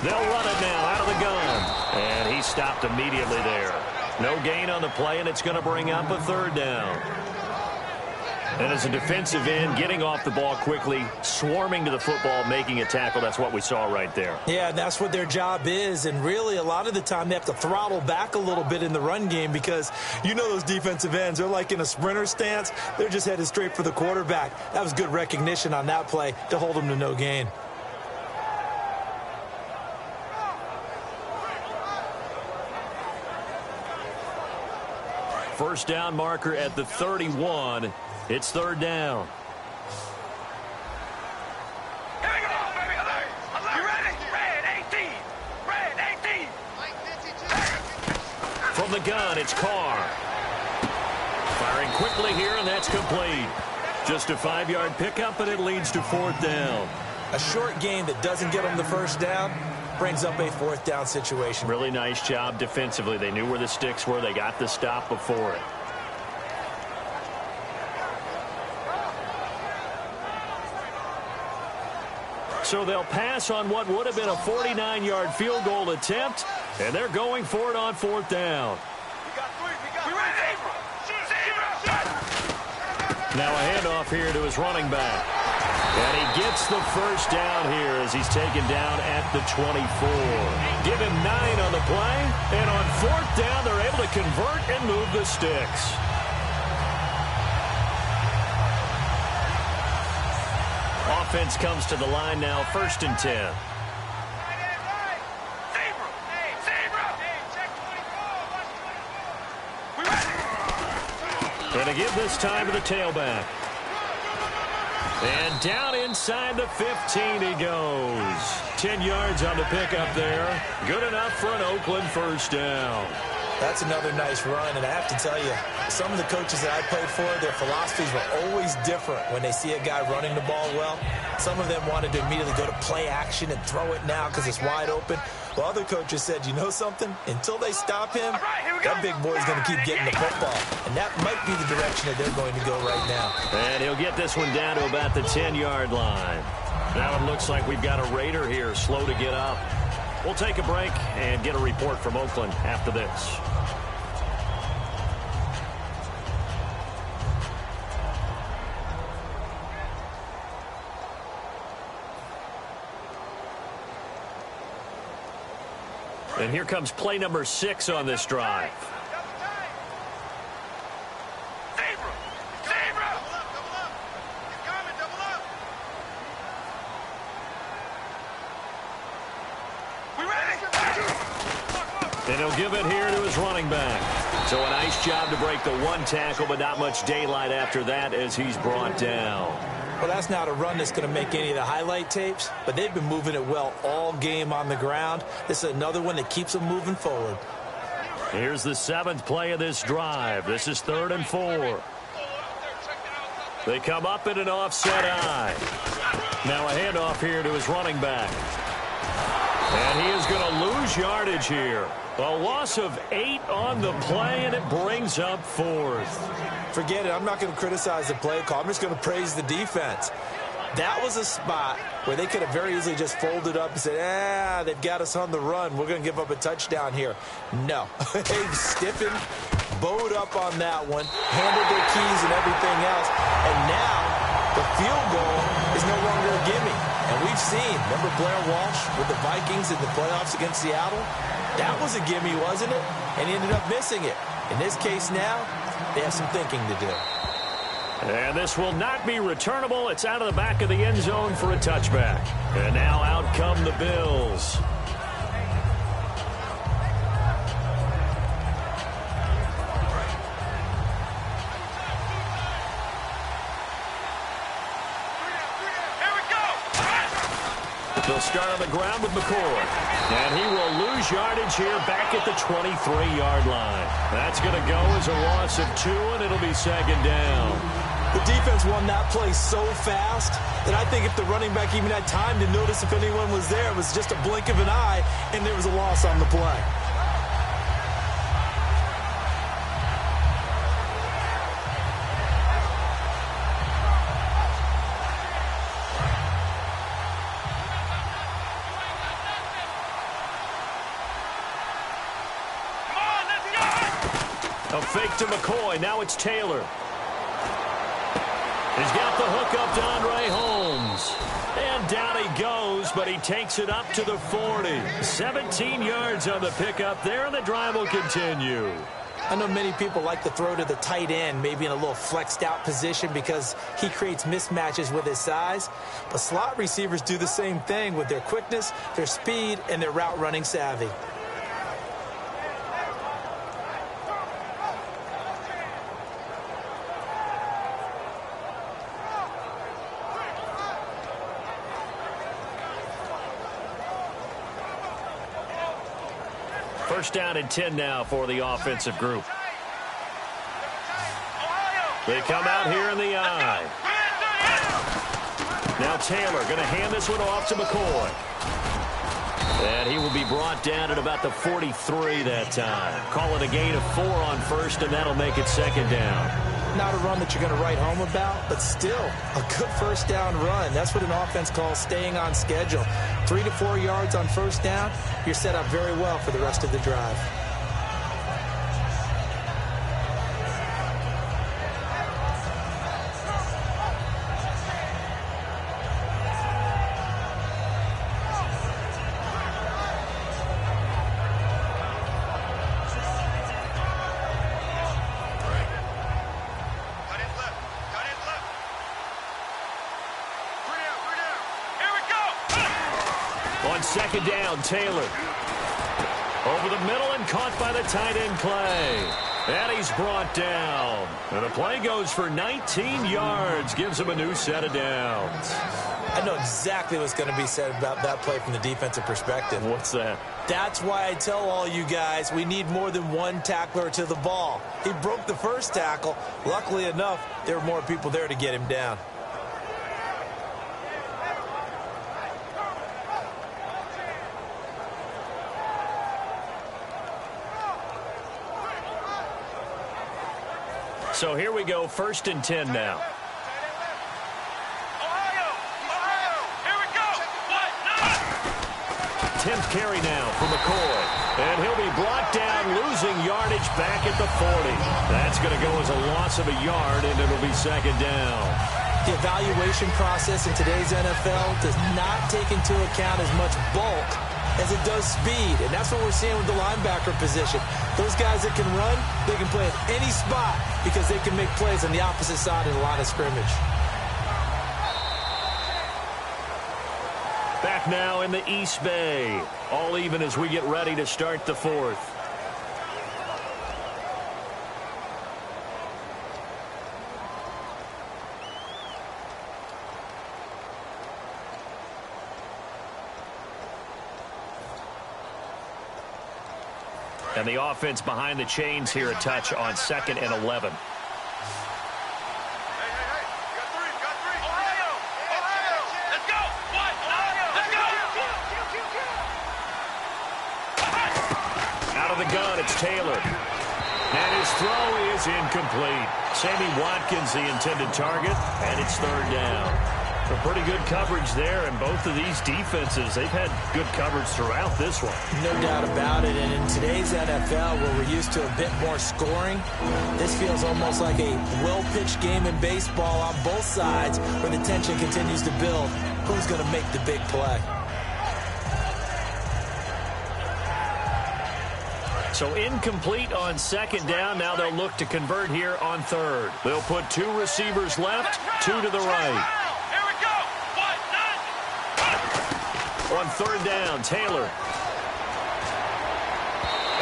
Speaker 8: They'll run it now out of the gun. And he stopped immediately there. No gain on the play, and it's going to bring up a 3rd down. And as a defensive end, getting off the ball quickly, swarming to the football, making a tackle, that's what we saw right there.
Speaker 9: Yeah, that's what their job is. And really, a lot of the time, they have to throttle back a little bit in the run game because you know those defensive ends, they're like in a sprinter stance. They're just headed straight for the quarterback. That was good recognition on that play to hold them to no gain.
Speaker 8: First down marker at the 31. It's 3rd down.
Speaker 10: Here we go, baby. Alert. Alert. You ready? Red 18. Red 18.
Speaker 8: From the gun, it's Carr. Firing quickly here, and that's complete. Just a 5-yard pickup, and it leads to 4th down.
Speaker 9: A short gain that doesn't get them the first down brings up a 4th down situation.
Speaker 8: Really nice job defensively. They knew where the sticks were. They got the stop before it. So they'll pass on what would have been a 49-yard field goal attempt, and they're going for it on 4th down. Now a handoff here to his running back. And he gets the first down here as he's taken down at the 24. Give him 9 on the play, and on 4th down, they're able to convert and move the sticks. Offense comes to the line now, 1st and 10. And to give this time to the tailback. And down inside the 15 he goes. 10 yards on the pickup there. Good enough for an Oakland first down.
Speaker 9: That's another nice run, and I have to tell you, some of the coaches that I played for, their philosophies were always different when they see a guy running the ball well. Some of them wanted to immediately go to play action and throw it now because it's wide open. Well, other coaches said, you know something? Until they stop him, that big boy's going to keep getting the football. And that might be the direction that they're going to go right now.
Speaker 8: And he'll get this one down to about the 10-yard line. Now it looks like we've got a Raider here, slow to get up. We'll take a break and get a report from Oakland after this. And here comes play number 6 on this drive. And he'll give it here to his running back. So a nice job to break the 1 tackle, but not much daylight after that as he's brought down.
Speaker 9: Well, that's not a run that's going to make any of the highlight tapes, but they've been moving it well all game on the ground. This is another one that keeps them moving forward.
Speaker 8: Here's the 7th play of this drive. This is 3rd and 4. They come up in an offset eye. Now a handoff here to his running back. And he is going to lose yardage here. A loss of 8 on the play, and it brings up 4th.
Speaker 9: Forget it. I'm not going to criticize the play call. I'm just going to praise the defense. That was a spot where they could have very easily just folded up and said, they've got us on the run. We're going to give up a touchdown here. No. They've stiffened, bowed up on that one, handled their keys and everything else. And now the field goal is no longer a gimme. And we've seen, remember Blair Walsh with the Vikings in the playoffs against Seattle? That was a gimme, wasn't it? And he ended up missing it. In this case now, they have some thinking to do.
Speaker 8: And this will not be returnable. It's out of the back of the end zone for a touchback. And now out come the Bills. They'll start on the ground with McCoy. And he will lose yardage here back at the 23-yard line. That's going to go as a loss of 2, and it'll be second down.
Speaker 9: The defense won that play so fast that I think if the running back even had time to notice if anyone was there, it was just a blink of an eye, and there was a loss on the play.
Speaker 8: A fake to McCoy. Now it's Taylor. He's got the hook up to Andre Holmes. And down he goes, but he takes it up to the 40. 17 yards on the pickup there, and the drive will continue.
Speaker 9: I know many people like to throw to the tight end, maybe in a little flexed out position because he creates mismatches with his size. But slot receivers do the same thing with their quickness, their speed, and their route running savvy.
Speaker 8: First down and 10 now for the offensive group. They come out here in the eye. Now Taylor going to hand this one off to McCoy. And he will be brought down at about the 43 that time. Call it a gain of 4 on first, and that'll make it second down.
Speaker 9: Not a run that you're going to write home about, but still a good first down run. That's what an offense calls staying on schedule. 3 to 4 yards on first down, you're set up very well for the rest of the drive.
Speaker 8: Second down, Taylor. Over the middle and caught by the tight end Clay. And he's brought down. And the play goes for 19 yards. Gives him a new set of downs.
Speaker 9: I know exactly what's going to be said about that play from the defensive perspective.
Speaker 8: What's that?
Speaker 9: That's why I tell all you guys we need more than one tackler to the ball. He broke the first tackle. Luckily enough, there were more people there to get him down.
Speaker 8: So here we go, first and 10 now.
Speaker 10: Ohio, here we go.
Speaker 8: 10th carry now for McCoy. And he'll be brought down, losing yardage back at the 40. That's going to go as a loss of a yard, and it'll be second down.
Speaker 9: The evaluation process in today's NFL does not take into account as much bulk as it does speed, and that's what we're seeing with the linebacker position. Those guys that can run, they can play at any spot because they can make plays on the opposite side of the line of scrimmage.
Speaker 8: Back now in the East Bay, all even as we get ready to start the fourth. And the offense behind the chains here a touch on 2nd and 11. Out of the gun, it's Taylor. And his throw is incomplete. Sammy Watkins, the intended target, and it's third down. So pretty good coverage there, and both of these defenses, they've had good coverage throughout this one.
Speaker 9: No doubt about it, and in today's NFL, where we're used to a bit more scoring, this feels almost like a well-pitched game in baseball on both sides, where the tension continues to build. Who's going to make the big play?
Speaker 8: So incomplete on second down. Now they'll look to convert here on third. They'll put 2 receivers left, 2 to the right.
Speaker 10: Here we go. 1, 9.
Speaker 8: On third down, Taylor.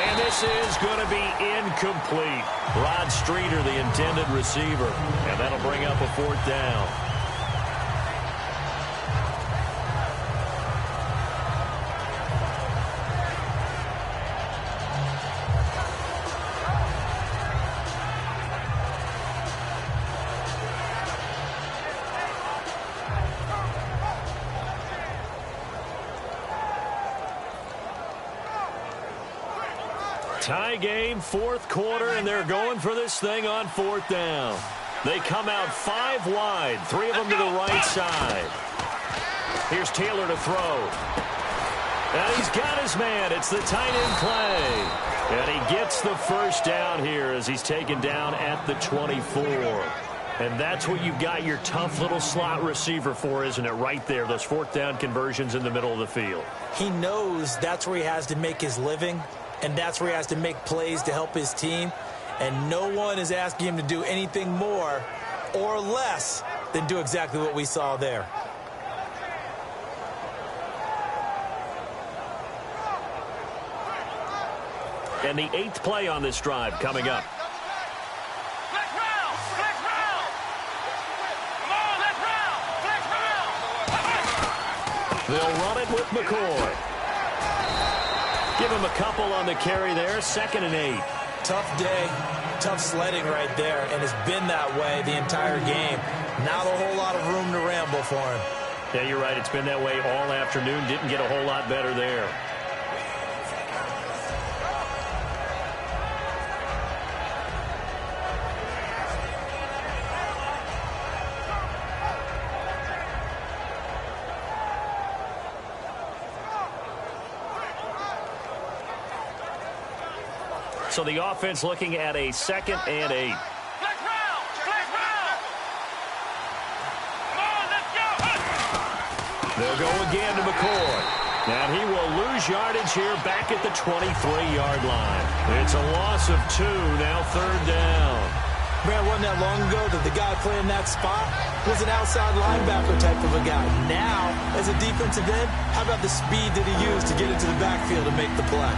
Speaker 8: And this is going to be incomplete. Rod Streeter, the intended receiver. And that'll bring up a 4th down. Tie game, 4th quarter, and they're going for this thing on 4th down. They come out 5 wide, 3 of them to the right side. Here's Taylor to throw. And he's got his man. It's the tight end play. And he gets the first down here as he's taken down at the 24. And that's what you've got your tough little slot receiver for, isn't it? Right there, those 4th down conversions in the middle of the field.
Speaker 9: He knows that's where he has to make his living. And that's where he has to make plays to help his team. And no one is asking him to do anything more or less than do exactly what we saw there.
Speaker 8: And the 8th play on this drive coming up.
Speaker 10: Flex round. Flex round. Come on, flex round. Flex round.
Speaker 8: They'll run it with McCoy. Give him a couple on the carry there. 2nd and 8.
Speaker 9: Tough day, tough sledding right there, and it's been that way the entire game. Not a whole lot of room to ramble for him.
Speaker 8: Yeah, you're right. It's been that way all afternoon. Didn't get a whole lot better there. So the offense looking at a 2nd and 8.
Speaker 10: Flex round. Flex round. Come on, let's go.
Speaker 8: They'll go again to McCoy. And he will lose yardage here back at the 23-yard line. It's a loss of 2, now 3rd down.
Speaker 9: Man, wasn't that long ago that the guy playing that spot was an outside linebacker type of a guy. Now, as a defensive end, how about the speed that he used to get into the backfield and make the play?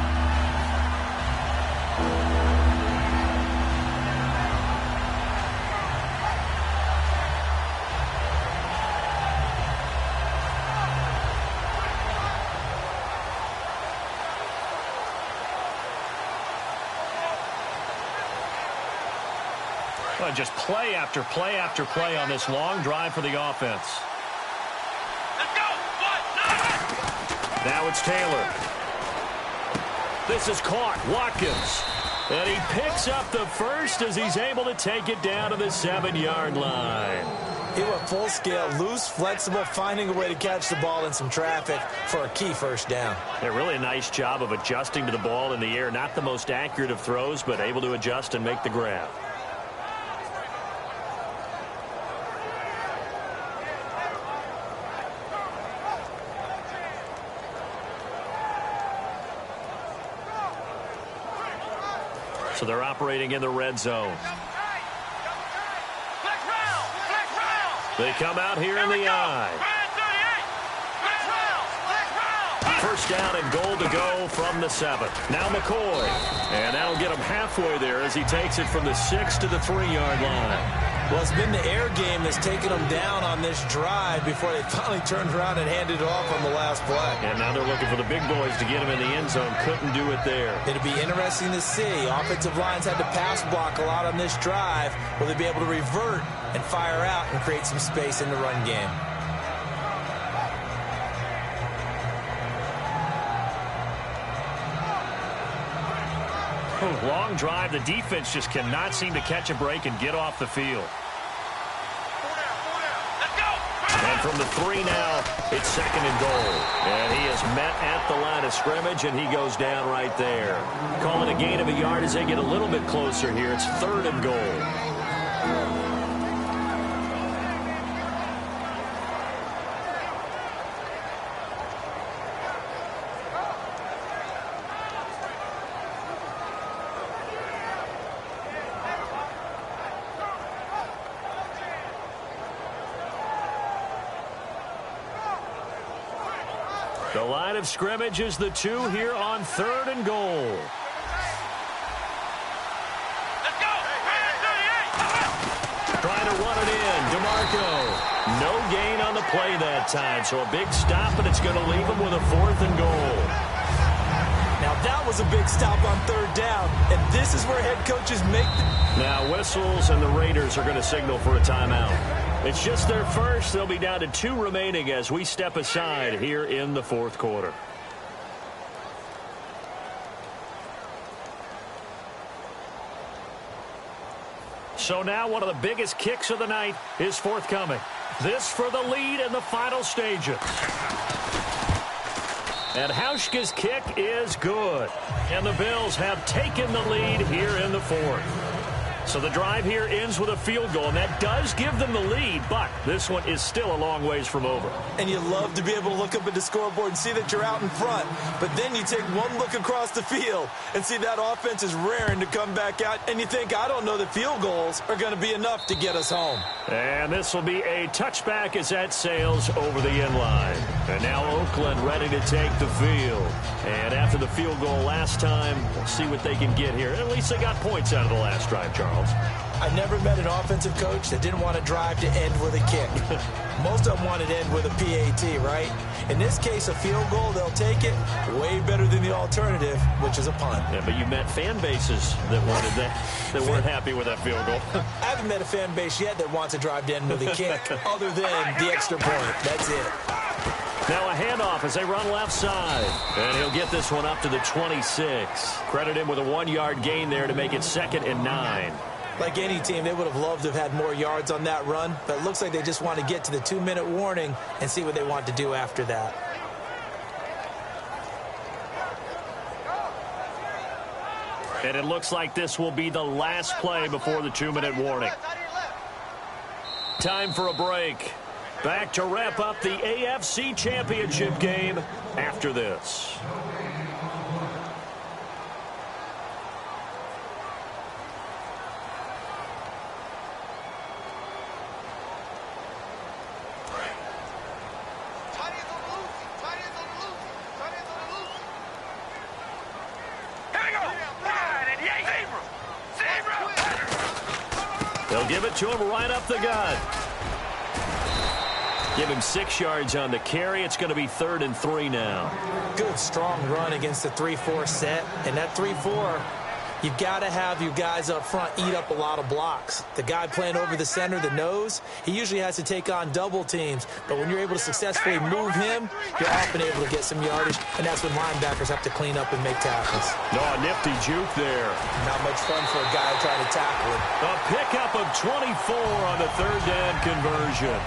Speaker 8: Well, just play after play after play on this long drive for the offense.
Speaker 10: Let's go. 1, 9.
Speaker 8: Now it's Taylor. This is caught. Watkins. And he picks up the first as he's able to take it down to the 7-yard line.
Speaker 9: He went full scale, loose, flexible, finding a way to catch the ball in some traffic for a key first down.
Speaker 8: Yeah, really a nice job of adjusting to the ball in the air. Not the most accurate of throws, but able to adjust and make the grab. So they're operating in the red zone. They come out here in the I. First down and goal to go from the 7. Now McCoy. And that'll get him halfway there as he takes it from the 6 to the 3-yard line.
Speaker 9: Well, it's been the air game that's taken them down on this drive before they finally turned around and handed it off on the last play.
Speaker 8: And now they're looking for the big boys to get him in the end zone. Couldn't do it there.
Speaker 9: It'll be interesting to see. Offensive lines had to pass block a lot on this drive. Will they be able to revert and fire out and create some space in the run game?
Speaker 8: Long drive. The defense just cannot seem to catch a break and get off the field. And from the 3 now, it's 2nd and goal. And he is met at the line of scrimmage, and he goes down right there. Call it a gain of a yard as they get a little bit closer here. It's 3rd and goal. The line of scrimmage is the 2 here on 3rd and goal.
Speaker 10: Let's go.
Speaker 8: Trying to run it in. DeMarco. No gain on the play that time. So a big stop, and it's going to leave him with a 4th and goal.
Speaker 9: Now that was a big stop on 3rd down, and this is where head coaches make
Speaker 8: Now whistles, and the Raiders are going to signal for a timeout. It's just their first. They'll be down to 2 remaining as we step aside here in the 4th quarter. So now one of the biggest kicks of the night is forthcoming. This for the lead in the final stages. And Hauschka's kick is good. And the Bills have taken the lead here in the 4th. So the drive here ends with a field goal, and that does give them the lead, but this one is still a long ways from over.
Speaker 9: And you love to be able to look up at the scoreboard and see that you're out in front. But then you take one look across the field and see that offense is raring to come back out. And you think, I don't know that field goals are going to be enough to get us home.
Speaker 8: And this will be a touchback as that sails over the end line. And now Oakland ready to take the field. And after the field goal last time, we'll see what they can get here. At least they got points out of the last drive, Charles.
Speaker 9: I never met an offensive coach that didn't want to drive to end with a kick. Most of them wanted to end with a PAT, right? In this case, a field goal, they'll take it. Way better than the alternative, which is a punt.
Speaker 8: Yeah, but you met fan bases that wanted that, that weren't happy with that field goal.
Speaker 9: I haven't met a fan base yet that wants to drive to end with a kick, other than the extra point. That's it.
Speaker 8: Now a handoff as they run left side. And he'll get this one up to the 26. Credit him with a 1-yard gain there to make it 2nd and 9.
Speaker 9: Like any team, they would have loved to have had more yards on that run, but it looks like they just want to get to the 2-minute warning and see what they want to do after that.
Speaker 8: And it looks like this will be the last play before the 2-minute warning. Time for a break. Back to wrap up the AFC Championship game after this. They'll give it to him right up the gut. Give him 6 yards on the carry. It's going to be 3rd and 3 now.
Speaker 9: Good, strong run against the 3-4 set. And that 3-4, you've got to have your guys up front eat up a lot of blocks. The guy playing over the center, the nose, he usually has to take on double teams. But when you're able to successfully move him, you're often able to get some yardage. And that's when linebackers have to clean up and make tackles.
Speaker 8: No, a nifty juke there.
Speaker 9: Not much fun for a guy trying to tackle him.
Speaker 8: A pickup of 24 on the 3rd down conversion.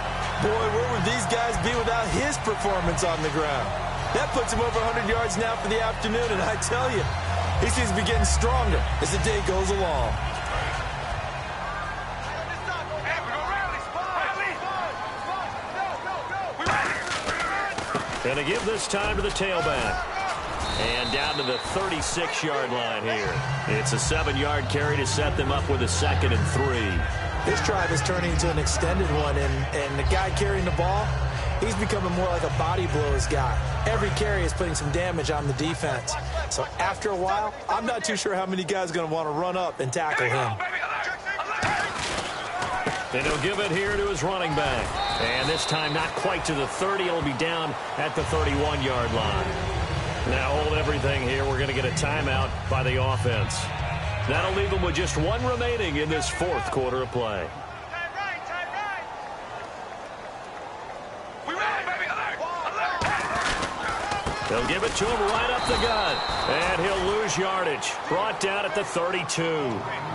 Speaker 9: Boy, where would these guys be without his performance on the ground? That puts him over 100 yards now for the afternoon, and I tell you, he seems to be getting stronger as the day goes along.
Speaker 8: And to give this time to the tailback. And down to the 36-yard line here. It's a 7-yard carry to set them up with a 2nd and 3.
Speaker 9: This drive is turning into an extended one, and the guy carrying the ball, he's becoming more like a body blows guy. Every carry is putting some damage on the defense. So after a while, I'm not too sure how many guys are going to want to run up and tackle him.
Speaker 8: And he'll give it here to his running back. And this time not quite to the 30. It'll be down at the 31-yard line. Now hold everything here. We're going to get a timeout by the offense. That'll leave them with just 1 remaining in this 4th quarter of play. They'll give it to him right up the gut. And he'll lose yardage. Brought down at the 32.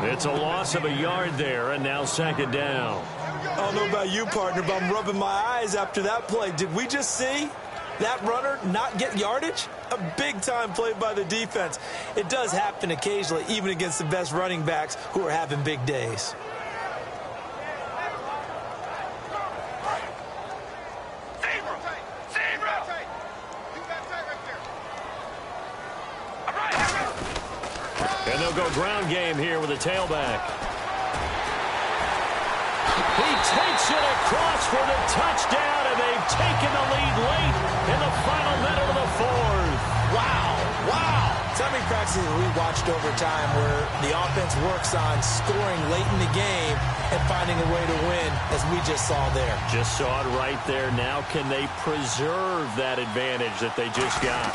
Speaker 8: It's a loss of a yard there, and now 2nd down.
Speaker 9: I don't know about you, partner, but I'm rubbing my eyes after that play. Did we just see that runner not get yardage? A big-time play by the defense. It does happen occasionally, even against the best running backs who are having big days.
Speaker 8: And they'll go ground game here with a tailback. He takes it across for the touchdown, and they've taken the lead late in the final minute of the
Speaker 9: sequences we watched over time where the offense works on scoring late in the game and finding a way to win, as we just saw there.
Speaker 8: Just saw it right there. Now can they preserve that advantage that they just got?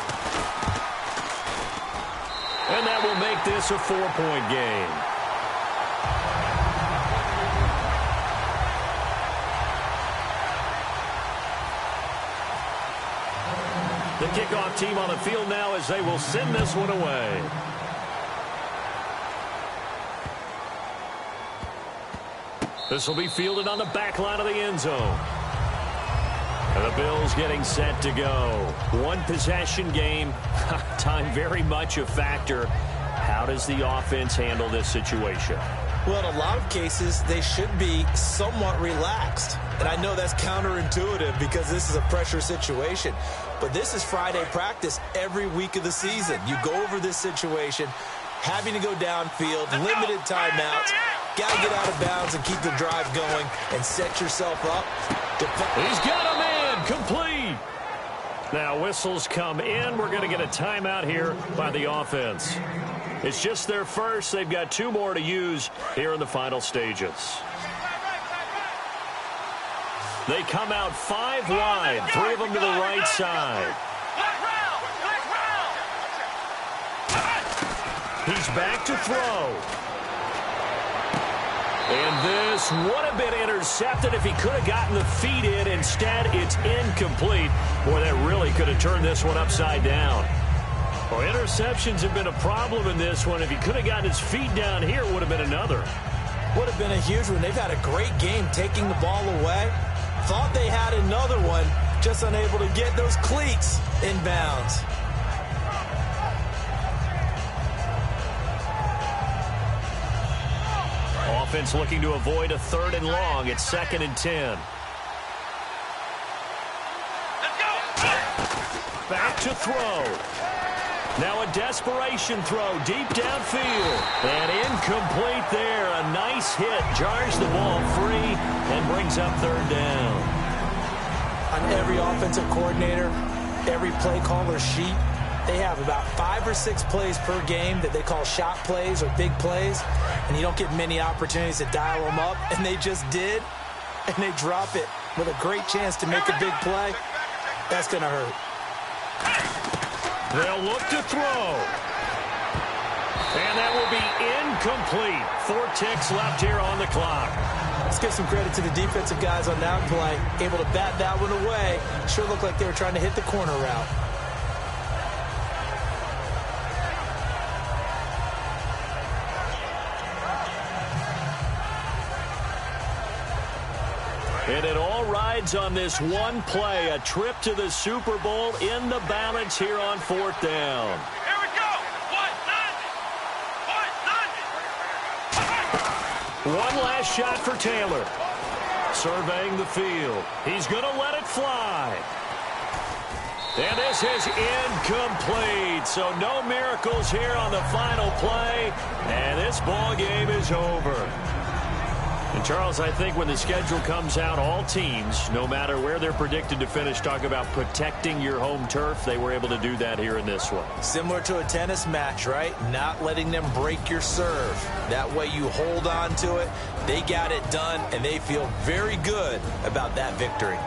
Speaker 8: And that will make this a 4-point game. The kickoff team on the field now as they will send this one away. This will be fielded on the back line of the end zone. And the Bills getting set to go. One possession game. Time very much a factor. How does the offense handle this situation?
Speaker 9: Well, in a lot of cases, they should be somewhat relaxed. And I know that's counterintuitive because this is a pressure situation. But this is Friday practice every week of the season. You go over this situation, having to go downfield, limited timeouts, got to get out of bounds and keep the drive going and set yourself up.
Speaker 8: He's got a man, complete. Now whistles come in. We're going to get a timeout here by the offense. It's just their first. They've got 2 more to use here in the final stages. They come out 5 wide, 3 of them to the right side. He's back to throw. And this would have been intercepted if he could have gotten the feet in. Instead, it's incomplete. Boy, that really could have turned this one upside down. Well, interceptions have been a problem in this one. If he could have gotten his feet down here, it would have been another.
Speaker 9: Would have been a huge one. They've had a great game taking the ball away. Thought they had another one, just unable to get those cleats in bounds.
Speaker 8: Offense looking to avoid a 3rd and long. It's 2nd and 10. Back to throw. Now a desperation throw deep downfield. And incomplete there. A nice hit. Jars the ball free and brings up 3rd down.
Speaker 9: On every offensive coordinator, every play caller sheet, they have about 5 or 6 plays per game that they call shot plays or big plays. And you don't get many opportunities to dial them up. And they just did. And they drop it with a great chance to make a big play. That's going to hurt.
Speaker 8: They'll look to throw. And that will be incomplete. 4 ticks left here on the clock.
Speaker 9: Let's give some credit to the defensive guys on that play. Able to bat that one away. Sure looked like they were trying to hit the corner route.
Speaker 8: And it all rides on this one play. A trip to the Super Bowl in the balance here on 4th down.
Speaker 10: Here we go. 1-90.
Speaker 8: One last shot for Taylor. Surveying the field. He's going to let it fly. And this is incomplete. So no miracles here on the final play. And this ball game is over. And, Charles, I think when the schedule comes out, all teams, no matter where they're predicted to finish, talk about protecting your home turf. They were able to do that here in this one.
Speaker 9: Similar to a tennis match, right? Not letting them break your serve. That way you hold on to it. They got it done, and they feel very good about that victory.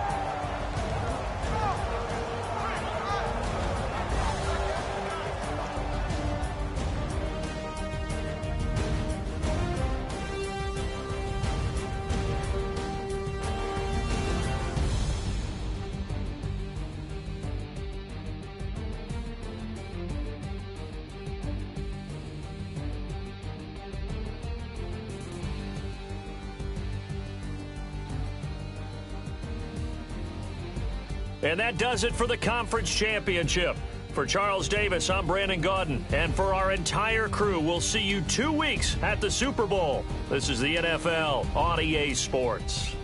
Speaker 8: And that does it for the conference championship. For Charles Davis, I'm Brandon Gaudin. And for our entire crew, we'll see you 2 weeks at the Super Bowl. This is the NFL on EA Sports.